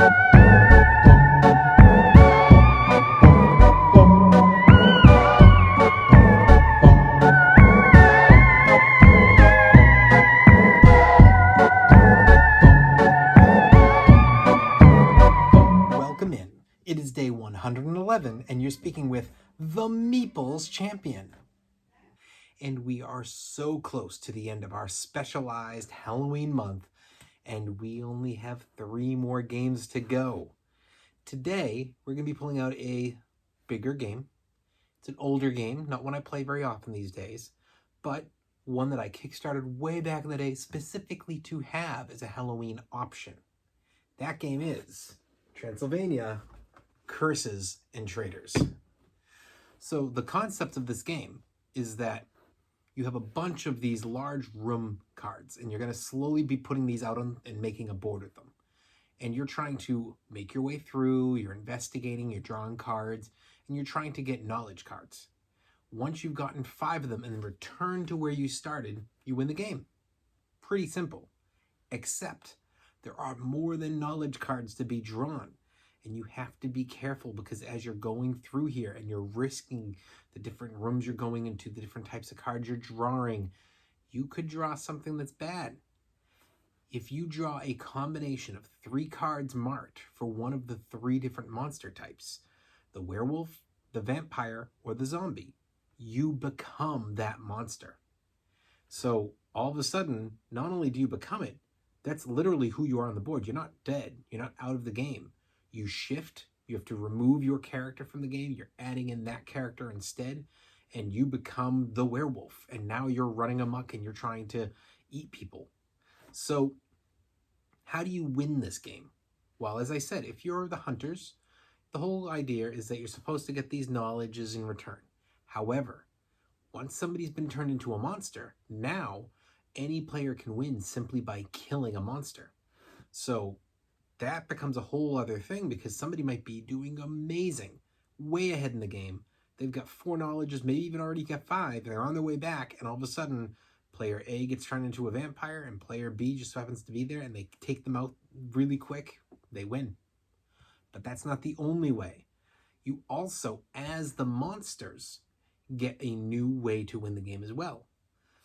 Welcome in. It is day 111, and you're speaking with the Meeples Champion. And we are so close to the end of our specialized Halloween month, and we only have 3 more games to go. Today, we're going to be pulling out a bigger game. It's an older game, not one I play very often these days, but one that I kickstarted way back in the day specifically to have as a Halloween option. That game is Transylvania, Curses, and Traitors. So the concept of this game is that you have a bunch of these large room cards, and you're going to slowly be putting these out on and making a board with them. And you're trying to make your way through, you're investigating, you're drawing cards, and you're trying to get knowledge cards. Once you've gotten 5 of them and return to where you started, you win the game. Pretty simple. Except there are more than knowledge cards to be drawn. And you have to be careful because as you're going through here and you're risking the different rooms you're going into, the different types of cards you're drawing, you could draw something that's bad. If you draw a combination of 3 cards marked for one of the 3 different monster types, the werewolf, the vampire, or the zombie, you become that monster. So all of a sudden, not only do you become it, that's literally who you are on the board. You're not dead. You're not out of the game. You shift, you have to remove your character from the game, you're adding in that character instead, and you become the werewolf, and now you're running amok and you're trying to eat people. So how do you win this game? Well, as I said, if you're the hunters, the whole idea is that you're supposed to get these knowledges in return. However, once somebody's been turned into a monster, now any player can win simply by killing a monster. So that becomes a whole other thing because somebody might be doing amazing, way ahead in the game. They've got 4 knowledges, maybe even already got 5. They're on their way back, and all of a sudden, player A gets turned into a vampire, and player B just happens to be there, and they take them out really quick. They win. But that's not the only way. You also, as the monsters, get a new way to win the game as well.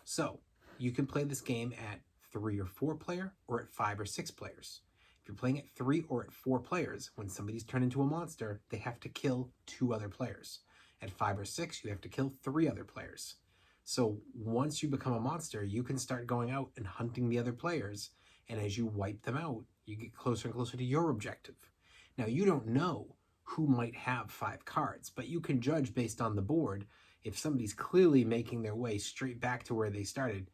So you can play this game at 3 or 4 player, or at 5 or 6 players. If you're playing at 3 or at 4 players, when somebody's turned into a monster, they have to kill 2 other players. At 5 or 6, you have to kill 3 other players. So once you become a monster, you can start going out and hunting the other players, and as you wipe them out, you get closer and closer to your objective. Now, you don't know who might have 5 cards, but you can judge based on the board. If somebody's clearly making their way straight back to where they started,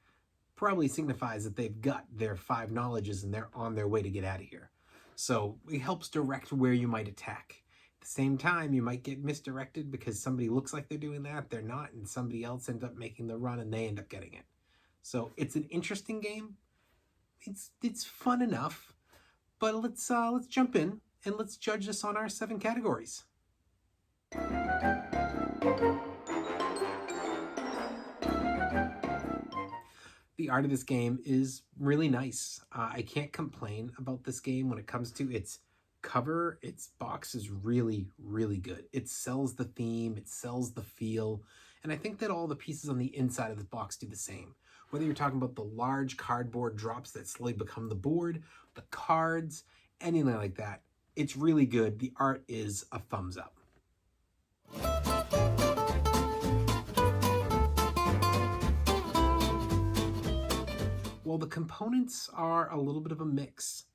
probably signifies that they've got their 5 knowledges and they're on their way to get out of here. So it helps direct where you might attack. At the same time, you might get misdirected because somebody looks like they're doing that, they're not, and somebody else ends up making the run and they end up getting it. So it's an interesting game. It's fun enough, but let's jump in and let's judge this on our 7 categories. The art of this game is really nice. I can't complain about this game when it comes to its cover. Its box is really, really good. It sells the theme, it sells the feel, and I think that all the pieces on the inside of the box do the same. Whether you're talking about the large cardboard drops that slowly become the board, the cards, anything like that, it's really good. The art is a thumbs up. Well, the components are a little bit of a mix.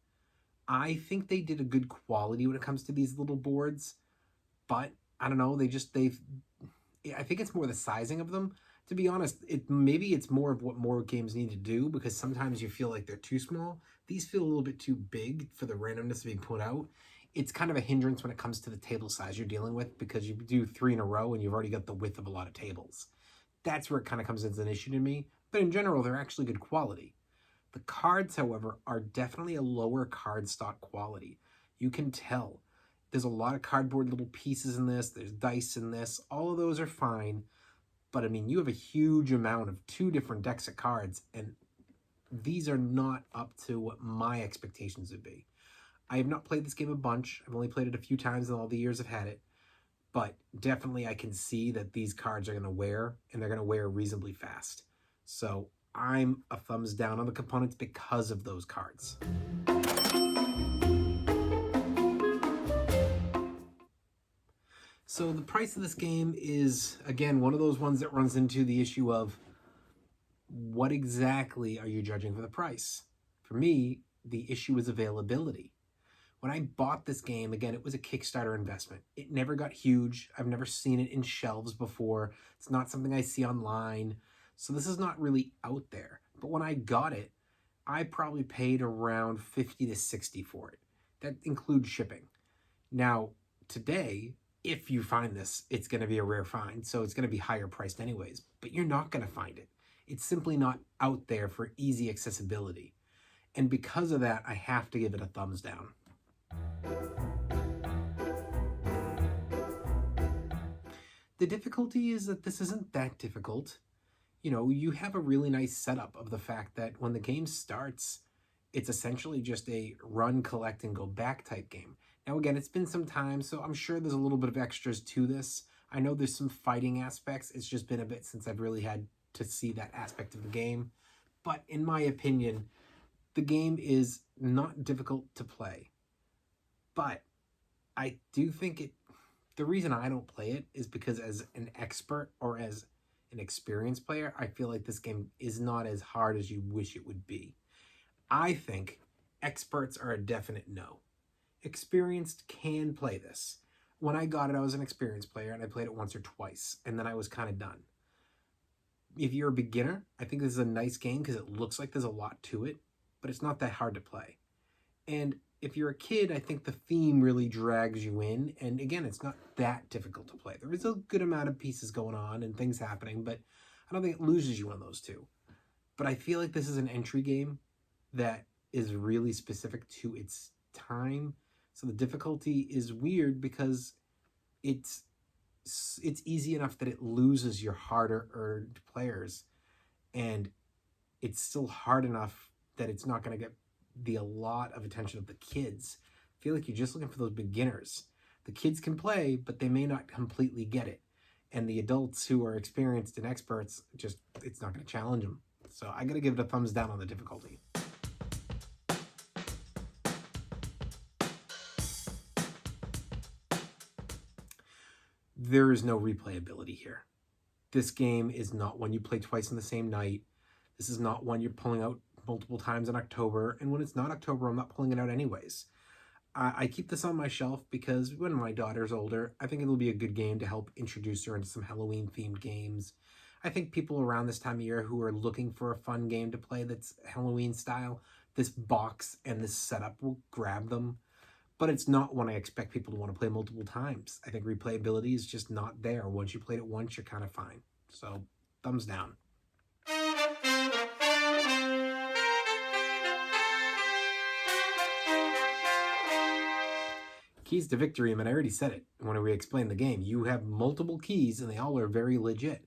I think they did a good quality when it comes to these little boards, but I don't know, I think it's more the sizing of them. To be honest, maybe it's more of what more games need to do, because sometimes you feel like they're too small. These feel a little bit too big for the randomness being put out. It's kind of a hindrance when it comes to the table size you're dealing with, because you do 3 in a row and you've already got the width of a lot of tables. That's where it kind of comes as an issue to me, but in general, they're actually good quality. The cards, however, are definitely a lower cardstock quality. You can tell. There's a lot of cardboard little pieces in this. There's dice in this. All of those are fine. But, I mean, you have a huge amount of 2 different decks of cards, and these are not up to what my expectations would be. I have not played this game a bunch. I've only played it a few times in all the years I've had it. But definitely I can see that these cards are going to wear, and they're going to wear reasonably fast. So I'm a thumbs down on the components because of those cards. So the price of this game is, again, one of those ones that runs into the issue of what exactly are you judging for the price? For me, the issue is availability. When I bought this game, again, it was a Kickstarter investment. It never got huge. I've never seen it in shelves before. It's not something I see online. So this is not really out there. But when I got it, I probably paid around 50 to 60 for it. That includes shipping. Now, today, if you find this, it's going to be a rare find, so it's going to be higher priced anyways. But you're not going to find it. It's simply not out there for easy accessibility. And because of that, I have to give it a thumbs down. The difficulty is that this isn't that difficult. You know, you have a really nice setup of the fact that when the game starts, it's essentially just a run, collect, and go back type game. Now, again, it's been some time, so I'm sure there's a little bit of extras to this. I know there's some fighting aspects. It's just been a bit since I've really had to see that aspect of the game. But in my opinion, the game is not difficult to play. But I do think the reason I don't play it is because as an expert or as an experienced player, I feel like this game is not as hard as you wish it would be. I think experts are a definite no. Experienced can play this. When I got it, I was an experienced player and I played it once or twice, and then I was kind of done. If you're a beginner, I think this is a nice game because it looks like there's a lot to it, but it's not that hard to play. And if you're a kid, I think the theme really drags you in. And again, it's not that difficult to play. There is a good amount of pieces going on and things happening, but I don't think it loses you on those two. But I feel like this is an entry game that is really specific to its time. So the difficulty is weird because it's easy enough that it loses your harder earned players. And it's still hard enough that it's not going to get a lot of attention of the kids. I feel like you're just looking for those beginners. The kids can play, but they may not completely get it. And the adults who are experienced and experts, it's not going to challenge them. So I got to give it a thumbs down on the difficulty. There is no replayability here. This game is not one you play twice in the same night. This is not one you're pulling out multiple times in October, and when it's not October, I'm not pulling it out anyways. I keep this on my shelf because when my daughter's older, I think it'll be a good game to help introduce her into some Halloween-themed games. I think people around this time of year who are looking for a fun game to play that's Halloween style, this box and this setup will grab them. But it's not one I expect people to want to play multiple times. I think replayability is just not there. Once you played it once, you're kind of fine. So, thumbs down. Keys to victory, I mean, I already said it when we explained the game. You have multiple keys, and they all are very legit.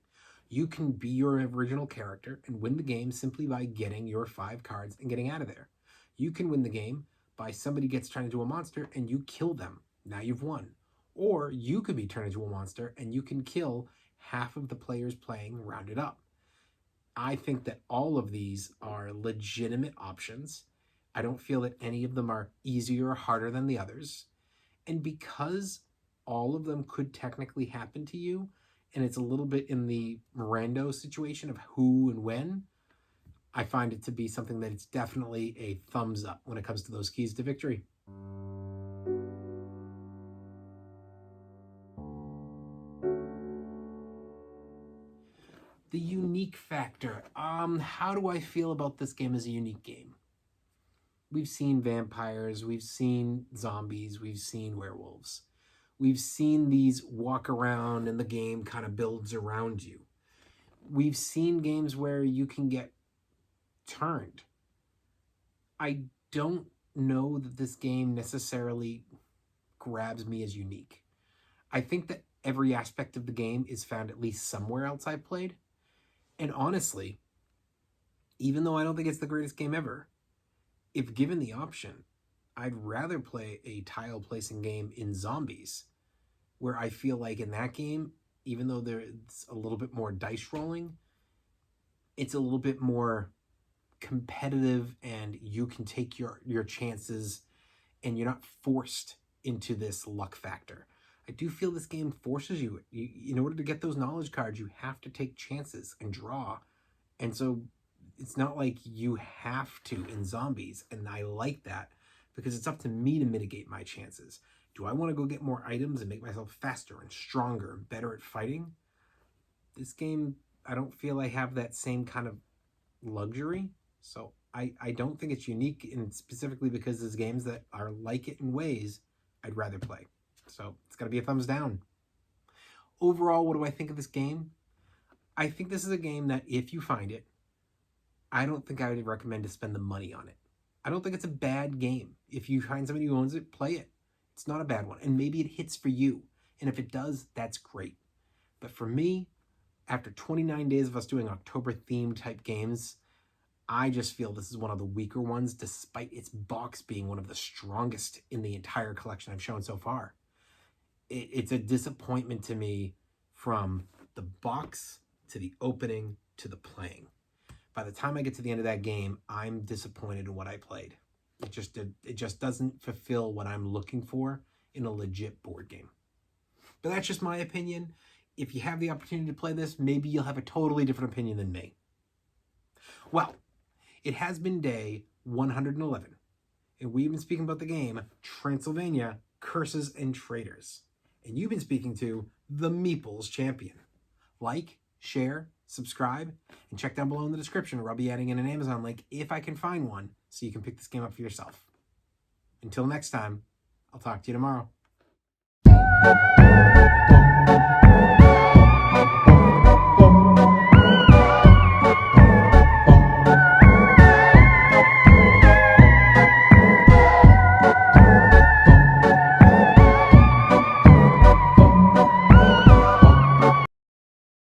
You can be your original character and win the game simply by getting your 5 cards and getting out of there. You can win the game by somebody gets turned into a monster and you kill them. Now you've won. Or you could be turned into a monster and you can kill half of the players playing rounded up. I think that all of these are legitimate options. I don't feel that any of them are easier or harder than the others. And because all of them could technically happen to you, and it's a little bit in the rando situation of who and when, I find it to be something that it's definitely a thumbs up when it comes to those keys to victory. The unique factor. How do I feel about this game as a unique game? We've seen vampires, we've seen zombies, we've seen werewolves. We've seen these walk around and the game kind of builds around you. We've seen games where you can get turned. I don't know that this game necessarily grabs me as unique. I think that every aspect of the game is found at least somewhere else I've played. And honestly, even though I don't think it's the greatest game ever, if given the option, I'd rather play a tile placing game in Zombies, where I feel like in that game, even though there's a little bit more dice rolling, it's a little bit more competitive and you can take your chances and you're not forced into this luck factor. I do feel this game forces you. In order to get those knowledge cards, you have to take chances and draw. And so it's not like you have to in Zombies. And I like that because it's up to me to mitigate my chances. Do I want to go get more items and make myself faster and stronger and better at fighting? This game, I don't feel I have that same kind of luxury. So I don't think it's unique, and specifically because there's games that are like it in ways I'd rather play. So it's got to be a thumbs down. Overall, what do I think of this game? I think this is a game that if you find it, I don't think I would recommend to spend the money on it. I don't think it's a bad game. If you find somebody who owns it, play it. It's not a bad one. And maybe it hits for you. And if it does, that's great. But for me, after 29 days of us doing October-themed type games, I just feel this is one of the weaker ones, despite its box being one of the strongest in the entire collection I've shown so far. It's a disappointment to me from the box to the opening to the playing. By the time I get to the end of that game, I'm disappointed in what I played. It just doesn't fulfill what I'm looking for in a legit board game. But that's just my opinion. If you have the opportunity to play this, maybe you'll have a totally different opinion than me. Well, it has been day 111, and we've been speaking about the game Transylvania, Curses and Traitors. And you've been speaking to the Meeples Champion. Like, share, subscribe, and check down below in the description where I'll be adding in an Amazon link if I can find one so you can pick this game up for yourself. Until next time, I'll talk to you tomorrow.